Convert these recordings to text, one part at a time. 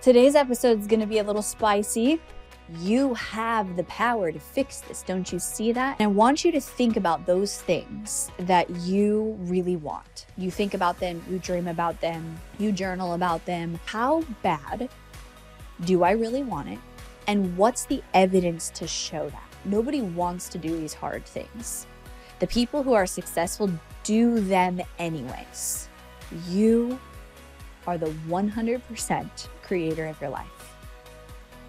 Today's episode is going to be a little spicy. You have the power to fix this. Don't you see that? And I want you to think about those things that you really want. You think about them, you dream about them, you journal about them. How bad do I really want it? And what's the evidence to show that? Nobody wants to do these hard things. The people who are successful do them anyways. You are the 100% creator of your life.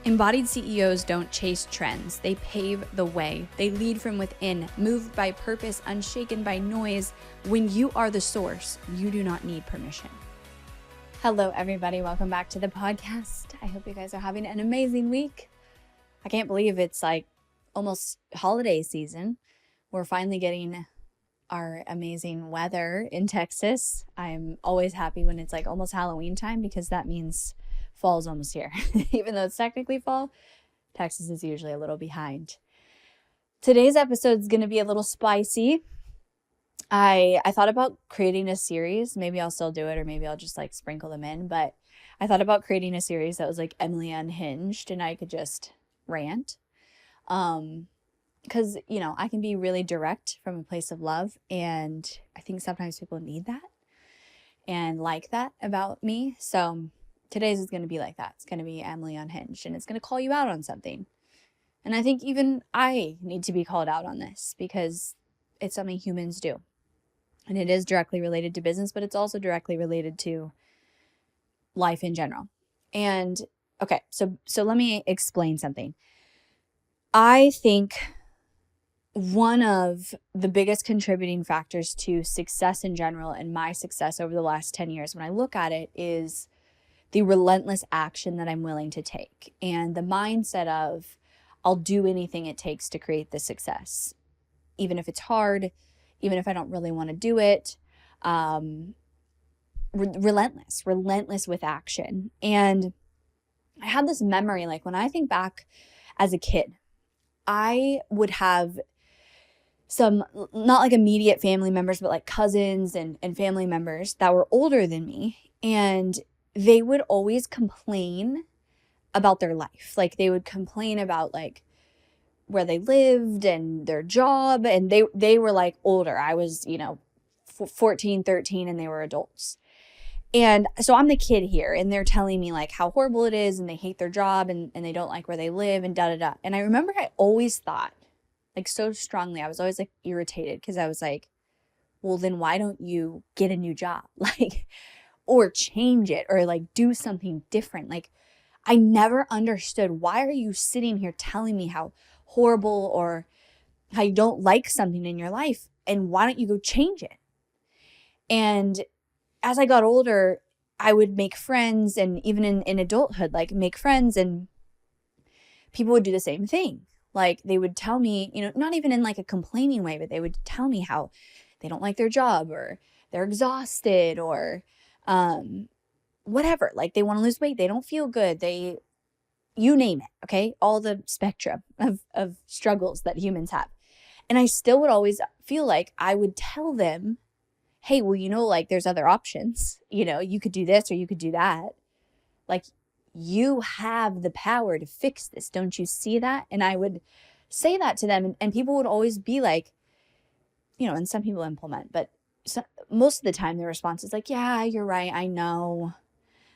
Embodied CEOs don't chase trends. They pave the way. They lead from within, moved by purpose, unshaken by noise. When you are the source, you do not need permission. Hello, everybody. Welcome back to the podcast. I hope you guys are having an amazing week. I can't believe it's like almost holiday season. We're finally getting our amazing weather in Texas. I'm always happy when it's like almost Halloween time because that means fall's almost here. Even though it's technically fall, Texas is usually a little behind. Today's episode is going to be a little spicy. I thought about creating a series. Maybe I'll still do it, or maybe I'll just like sprinkle them in. But I thought about creating a series that was like Emily Unhinged, and I could just rant. Because, you know, I can be really direct from a place of love. And I think sometimes people need that and like that about me. So today's is going to be like that. It's going to be Emily Unhinged, and it's going to call you out on something. And I think even I need to be called out on this because it's something humans do. And it is directly related to business, but it's also directly related to life in general. And okay, so let me explain something. I think one of the biggest contributing factors to success in general and my success over the last 10 years, when I look at it, is the relentless action that I'm willing to take and the mindset of I'll do anything it takes to create the success, even if it's hard, even if I don't really want to do it. Relentless with action. And I had this memory, like when I think back as a kid, I would have some, not like immediate family members, but like cousins and family members that were older than me. And they would always complain about their life. Like they would complain about like where they lived and their job. And they were like older. I was, 14, 13, and they were adults. And so I'm the kid here, and they're telling me like how horrible it is, and they hate their job, and they don't like where they live, and da-da-da. And I remember I always thought, like so strongly, I was always like irritated because I was like, well, then why don't you get a new job? Like, or change it, or like do something different. Like, I never understood, why are you sitting here telling me how horrible or how you don't like something in your life, and why don't you go change it? And as I got older, I would make friends, and even in adulthood, like make friends, and people would do the same thing. Like they would tell me, not even in like a complaining way, but they would tell me how they don't like their job, or they're exhausted, or whatever. Like they want to lose weight, they don't feel good, you name it, okay? All the spectrum of struggles that humans have. And I still would always feel like I would tell them, hey, well, like there's other options. You could do this or you could do that. Like you have the power to fix this. Don't you see that? And I would say that to them, and people would always be like, and some people implement, but most of the time their response is like, yeah, you're right. I know.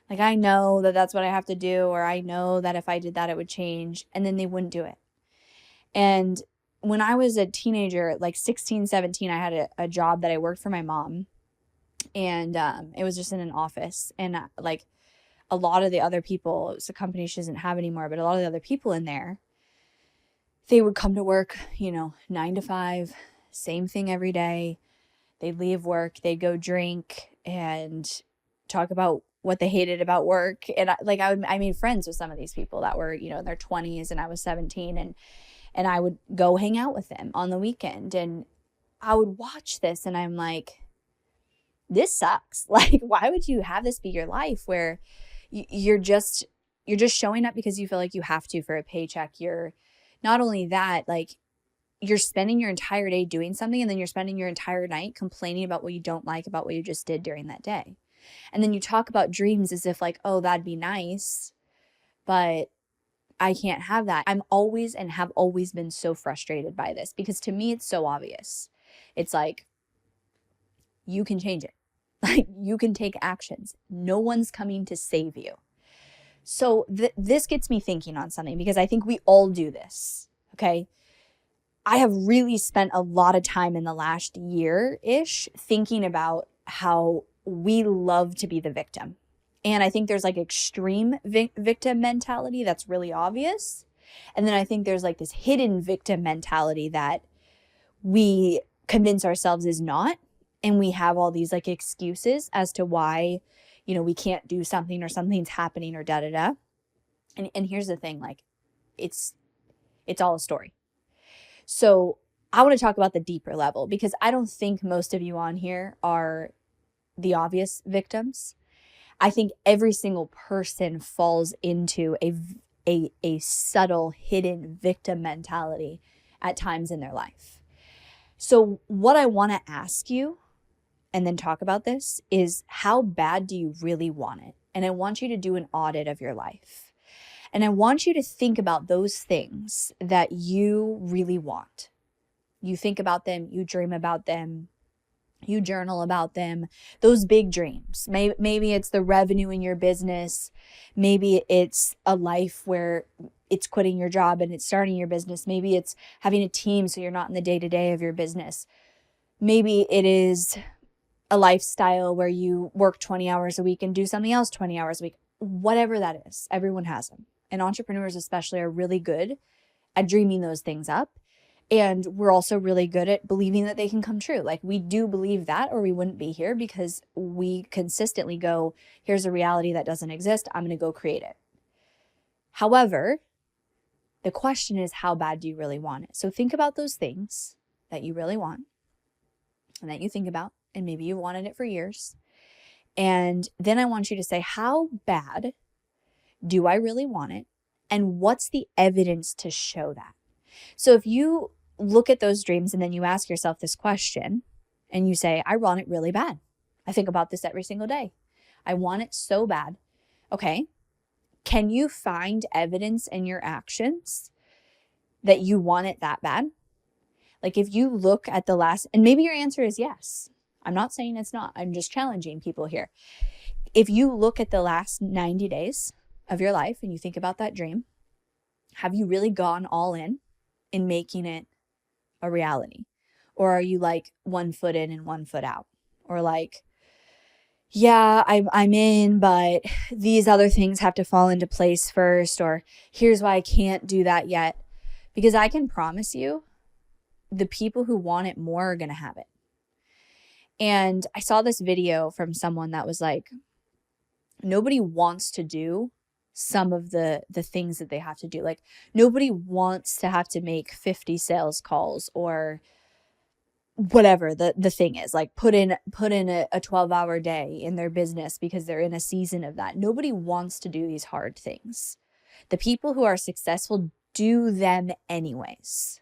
Like, I know that that's what I have to do, or I know that if I did that, it would change. And then they wouldn't do it. And when I was a teenager, like 16, 17, I had a job that I worked for my mom, and it was just in an office. And like a lot of the other people, it's a company she doesn't have anymore, but a lot of the other people in there, they would come to work, 9 to 5, same thing every day. They'd leave work, they'd go drink and talk about what they hated about work. And I made friends with some of these people that were, in their 20s, and I was 17, and I would go hang out with them on the weekend, and I would watch this, and I'm like, this sucks. Like, why would you have this be your life where you're just showing up because you feel like you have to for a paycheck? You're not only that, like you're spending your entire day doing something, and then you're spending your entire night complaining about what you don't like about what you just did during that day. And then you talk about dreams as if like, oh, that'd be nice. but I can't have that. I'm always and have always been so frustrated by this because to me, it's so obvious. It's like, you can change it. Like, you can take actions. No one's coming to save you. So this gets me thinking on something because I think we all do this. Okay. I have really spent a lot of time in the last year-ish thinking about how we love to be the victim. And I think there's like extreme victim mentality that's really obvious. And then I think there's like this hidden victim mentality that we convince ourselves is not. And we have all these like excuses as to why, we can't do something or something's happening or da da da. And here's the thing, like it's all a story. So I want to talk about the deeper level because I don't think most of you on here are the obvious victims. I think every single person falls into a subtle hidden victim mentality at times in their life. So what I want to ask you and then talk about this is, how bad do you really want it? And I want you to do an audit of your life. And I want you to think about those things that you really want. You think about them, you dream about them, you journal about them, those big dreams. Maybe it's the revenue in your business. Maybe it's a life where it's quitting your job and it's starting your business. Maybe it's having a team so you're not in the day-to-day of your business. Maybe it is a lifestyle where you work 20 hours a week and do something else 20 hours a week. Whatever that is, everyone has them. And entrepreneurs especially are really good at dreaming those things up. And we're also really good at believing that they can come true. Like, we do believe that, or we wouldn't be here, because we consistently go, here's a reality that doesn't exist. I'm going to go create it. However, the question is, how bad do you really want it? So think about those things that you really want and that you think about, and maybe you wanted it for years. And then I want you to say, how bad do I really want it? And what's the evidence to show that? So if you look at those dreams and then you ask yourself this question and you say, I want it really bad. I think about this every single day. I want it so bad. Okay. Can you find evidence in your actions that you want it that bad? Like, if you look at the last, and maybe your answer is yes. I'm not saying it's not. I'm just challenging people here. If you look at the last 90 days of your life and you think about that dream, have you really gone all in making it a reality? Or are you like 1 foot in and 1 foot out? Or like, yeah, I'm in, but these other things have to fall into place first. Or here's why I can't do that yet. Because I can promise you, the people who want it more are going to have it. And I saw this video from someone that was like, nobody wants to do some of the things that they have to do. Like, nobody wants to have to make 50 sales calls or whatever the thing is, like put in a 12-hour day in their business because they're in a season of that. Nobody wants to do these hard things. The people who are successful do them anyways.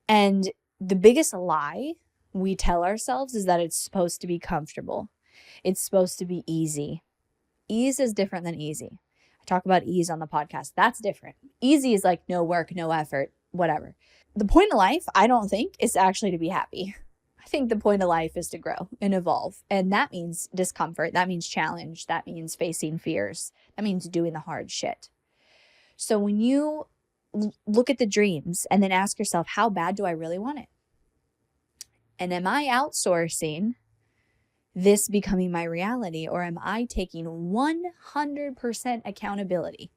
And the biggest lie we tell ourselves is that it's supposed to be comfortable. It's supposed to be easy. Ease is different than easy. I talk about ease on the podcast. That's different. Easy is like no work, no effort, whatever. The point of life, I don't think, is actually to be happy. I think the point of life is to grow and evolve. And that means discomfort. That means challenge. That means facing fears. That means doing the hard shit. So when you look at the dreams and then ask yourself, how bad do I really want it? And am I outsourcing this becoming my reality, or am I taking 100% accountability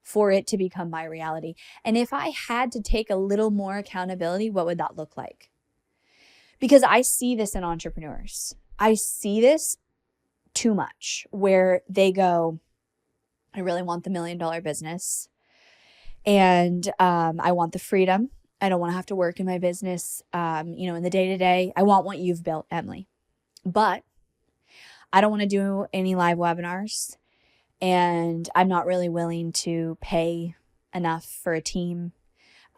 for it to become my reality? And if I had to take a little more accountability, what would that look like? Because I see this in entrepreneurs. I see this too much, where they go, I really want the $1 million business, and I want the freedom. I don't want to have to work in my business, in the day-to-day. I want what you've built, Emily. But I don't want to do any live webinars, and I'm not really willing to pay enough for a team.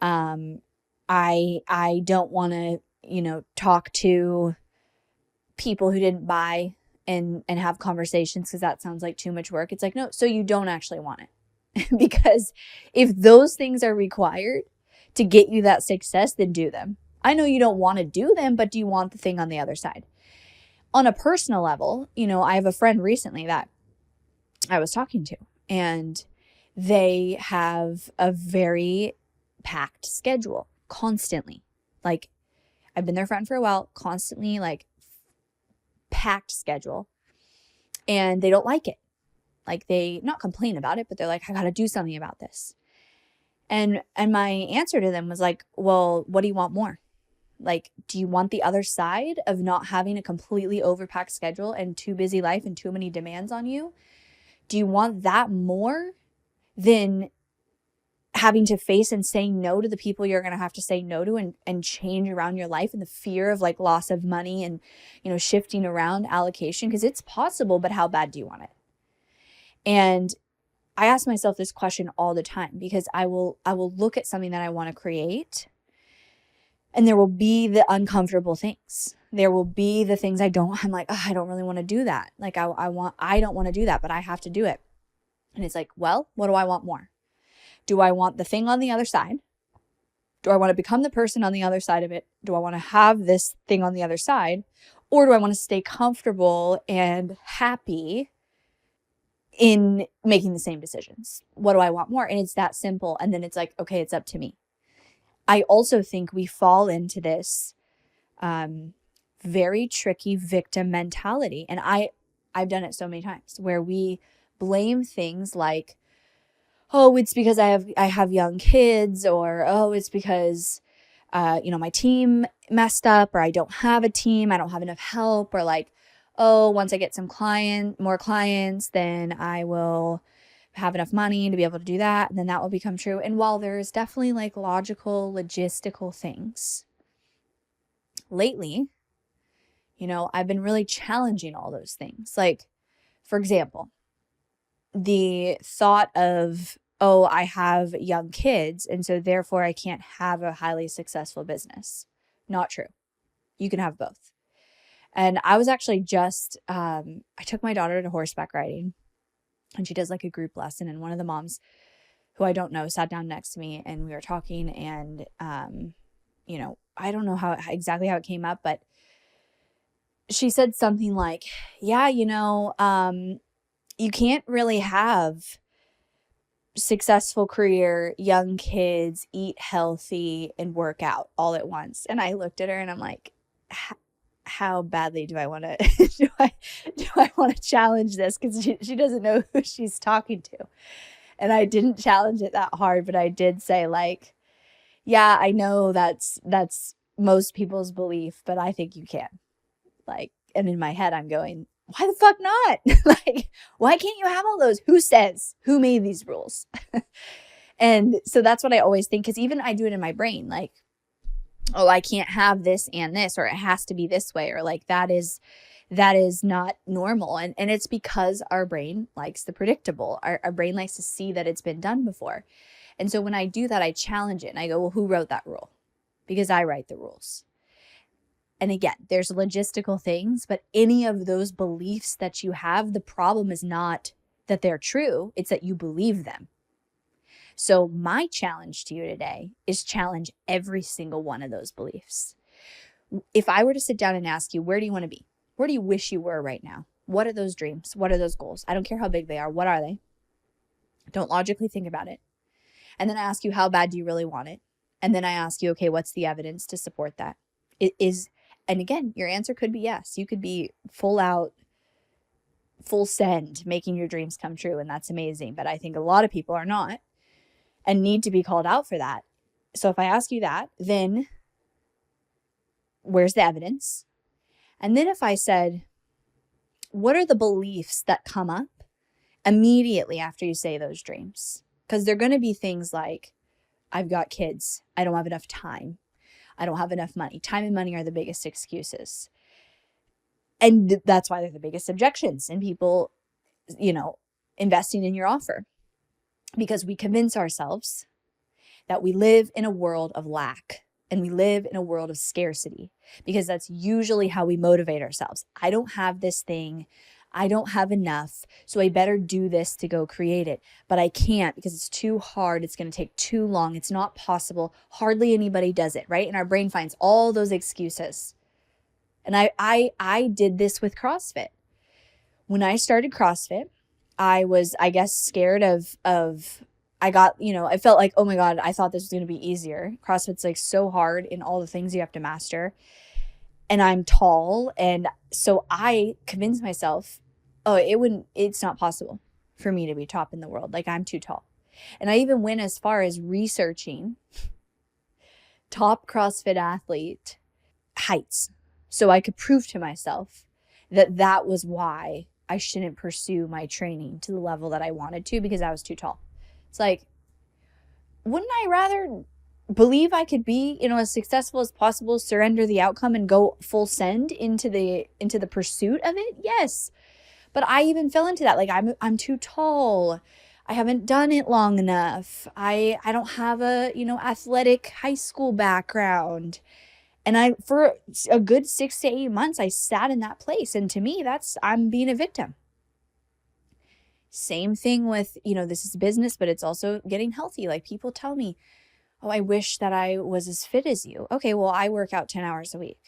I don't want to, talk to people who didn't buy and have conversations, because that sounds like too much work. It's like, no, so you don't actually want it. Because if those things are required to get you that success, then do them. I know you don't want to do them, but do you want the thing on the other side? On a personal level, I have a friend recently that I was talking to, and they have a very packed schedule constantly. Like, I've been their friend for a while, constantly like packed schedule, and they don't like it. Like, they not complain about it, but they're like, I got to do something about this. And my answer to them was like, well, what do you want more? Like, do you want the other side of not having a completely overpacked schedule and too busy life and too many demands on you? Do you want that more than having to face and say no to the people you're going to have to say no to, and change around your life, and the fear of like loss of money and, shifting around allocation? Because it's possible, but how bad do you want it? And I ask myself this question all the time, because I will look at something that I want to create, and there will be the uncomfortable things. There will be the things I'm like, oh, I don't really want to do that. Like, I don't want to do that, but I have to do it. And it's like, well, what do I want more? Do I want the thing on the other side? Do I want to become the person on the other side of it? Do I want to have this thing on the other side? Or do I want to stay comfortable and happy in making the same decisions? What do I want more? And it's that simple. And then it's like, okay, it's up to me. I also think we fall into this very tricky victim mentality. And I've done it so many times, where we blame things like, oh, it's because I have young kids, or, oh, it's because, my team messed up, or I don't have a team, I don't have enough help, or like, oh, once I get more clients, then I will have enough money to be able to do that, and then that will become true. And while there's definitely like logical, logistical things, lately, I've been really challenging all those things. Like, for example, the thought of, oh, I have young kids, and so therefore I can't have a highly successful business. Not true. You can have both. And I was actually I took my daughter to horseback riding, and she does like a group lesson. And one of the moms, who I don't know, sat down next to me, and we were talking, and, I don't know exactly how it came up, but she said something like, yeah, you can't really have successful career, young kids, eat healthy, and work out all at once. And I looked at her and I'm like, how badly do I want to do I want to challenge this? Because she doesn't know who she's talking to. And I didn't challenge it that hard, but I did say, like, yeah, I know that's most people's belief, but I think you can. Like, and in my head I'm going, why the fuck not? Like, why can't you have all those? Who says? Who made these rules? And so that's what I always think, because even I do it in my brain, like, oh, I can't have this and this, or it has to be this way, or like that is not normal. And it's because our brain likes the predictable. Our brain likes to see that it's been done before. And so when I do that, I challenge it and I go, well, who wrote that rule? Because I write the rules. And again, there's logistical things, but any of those beliefs that you have, the problem is not that they're true, it's that you believe them. So my challenge to you today is challenge every single one of those beliefs. If I were to sit down and ask you, where do you want to be? Where do you wish you were right now? What are those dreams? What are those goals? I don't care how big they are. What are they? Don't logically think about it. And then I ask you, how bad do you really want it? And then I ask you, okay, what's the evidence to support that? And again, your answer could be yes. You could be full out, full send, making your dreams come true. And that's amazing. But I think a lot of people are not and need to be called out for that. So if I ask you that, then where's the evidence? And then if I said, what are the beliefs that come up immediately after you say those dreams? Because they're going to be things like, I've got kids. I don't have enough time. I don't have enough money. Time and money are the biggest excuses. And that's why they're the biggest objections in people, investing in your offer. Because we convince ourselves that we live in a world of lack and we live in a world of scarcity, because that's usually how we motivate ourselves. I don't have this thing. I don't have enough, so I better do this to go create it. But I can't because it's too hard. It's going to take too long. It's not possible. Hardly anybody does it, right? And our brain finds all those excuses. And I did this with CrossFit. When I started CrossFit, I was, I guess, scared of I got, I felt like, oh my God, I thought this was going to be easier. CrossFit's like so hard in all the things you have to master. And I'm tall. And so I convinced myself, oh, it's not possible for me to be top in the world. Like, I'm too tall. And I even went as far as researching top CrossFit athlete heights so I could prove to myself that that was why I shouldn't pursue my training to the level that I wanted to, because I was too tall. It's like, wouldn't I rather believe I could be, as successful as possible, surrender the outcome and go full send into the pursuit of it? Yes. But I even fell into that. Like, I'm too tall. I haven't done it long enough. I don't have a, athletic high school background. And for a good 6 to 8 months, I sat in that place. And to me, I'm being a victim. Same thing with, this is business, but it's also getting healthy. Like, people tell me, oh, I wish that I was as fit as you. Okay, well, I work out 10 hours a week.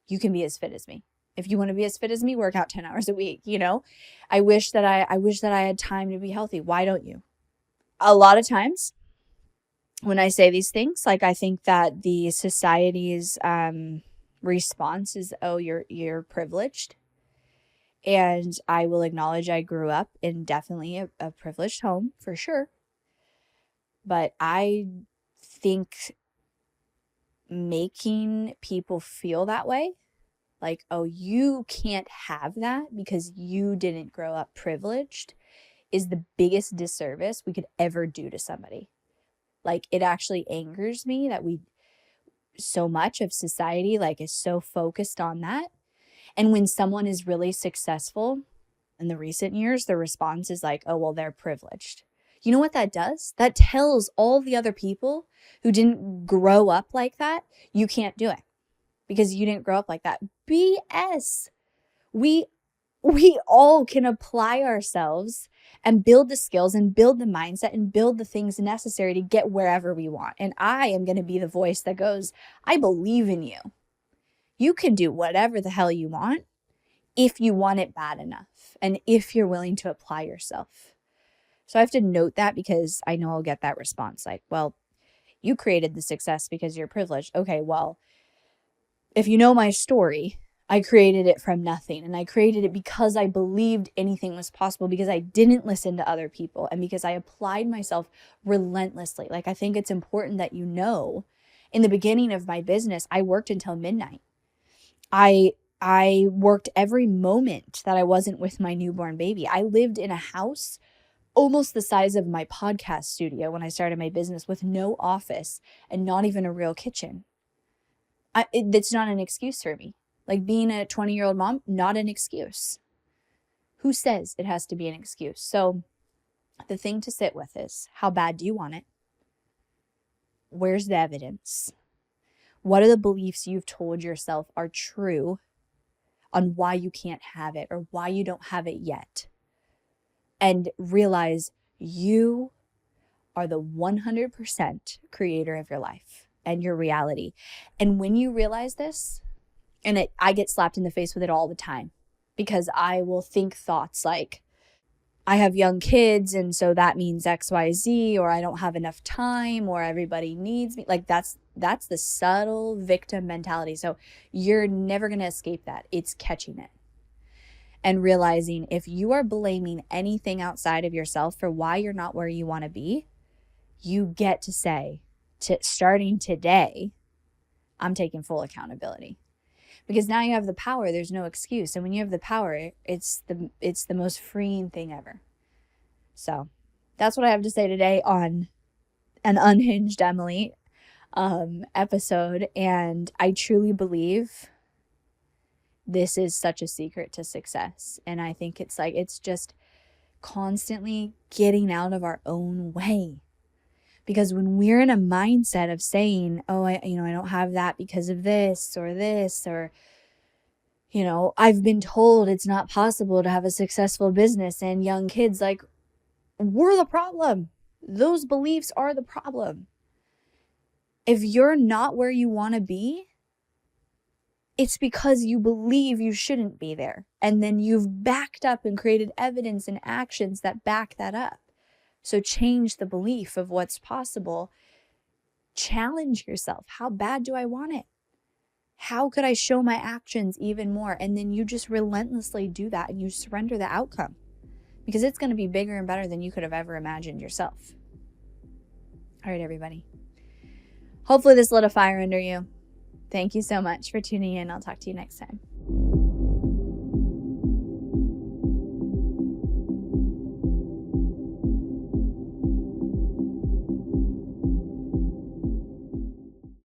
You can be as fit as me. If you want to be as fit as me, work out 10 hours a week, I wish that I had time to be healthy. Why don't you? A lot of times when I say these things, like, I think that the society's response is, oh, you're privileged. And I will acknowledge I grew up in definitely a privileged home, for sure. But I think making people feel that way, like, oh, you can't have that because you didn't grow up privileged, is the biggest disservice we could ever do to somebody. Like, it actually angers me that so much of society, like, is so focused on that. And when someone is really successful in the recent years, the response is like, oh, well, they're privileged. You know what that does? That tells all the other people who didn't grow up like that, you can't do it because you didn't grow up like that. BS. We all can apply ourselves and build the skills and build the mindset and build the things necessary to get wherever we want. And I am going to be the voice that goes, I believe in you. You can do whatever the hell you want if you want it bad enough and if you're willing to apply yourself. So I have to note that because I know I'll get that response like, well, you created the success because you're privileged. Okay, well, if you know my story, I created it from nothing, and I created it because I believed anything was possible, because I didn't listen to other people, and because I applied myself relentlessly. Like, I think it's important that in the beginning of my business, I worked until midnight. I worked every moment that I wasn't with my newborn baby. I lived in a house almost the size of my podcast studio when I started my business, with no office and not even a real kitchen. That's not an excuse for me. Like, being a 20-year-old mom, not an excuse. Who says it has to be an excuse? So the thing to sit with is, how bad do you want it? Where's the evidence? What are the beliefs you've told yourself are true on why you can't have it or why you don't have it yet? And realize you are the 100% creator of your life and your reality. And when you realize this, and I get slapped in the face with it all the time, because I will think thoughts like, I have young kids, and so that means XYZ, or I don't have enough time, or everybody needs me. Like, that's the subtle victim mentality. So you're never going to escape that. It's catching it. And realizing if you are blaming anything outside of yourself for why you're not where you want to be, you get to say, starting today, I'm taking full accountability. Because now you have the power. There's no excuse. And when you have the power, it's the most freeing thing ever. So that's what I have to say today on an Unhinged Emily episode. And I truly believe this is such a secret to success. And I think it's just constantly getting out of our own way. Because when we're in a mindset of saying, oh, I don't have that because of this, or I've been told it's not possible to have a successful business and young kids. Like, we're the problem. Those beliefs are the problem. If you're not where you want to be, it's because you believe you shouldn't be there. And then you've backed up and created evidence and actions that back that up. So change the belief of what's possible. Challenge yourself. How bad do I want it? How could I show my actions even more? And then you just relentlessly do that and you surrender the outcome, because it's going to be bigger and better than you could have ever imagined yourself. All right, everybody. Hopefully this lit a fire under you. Thank you so much for tuning in. I'll talk to you next time.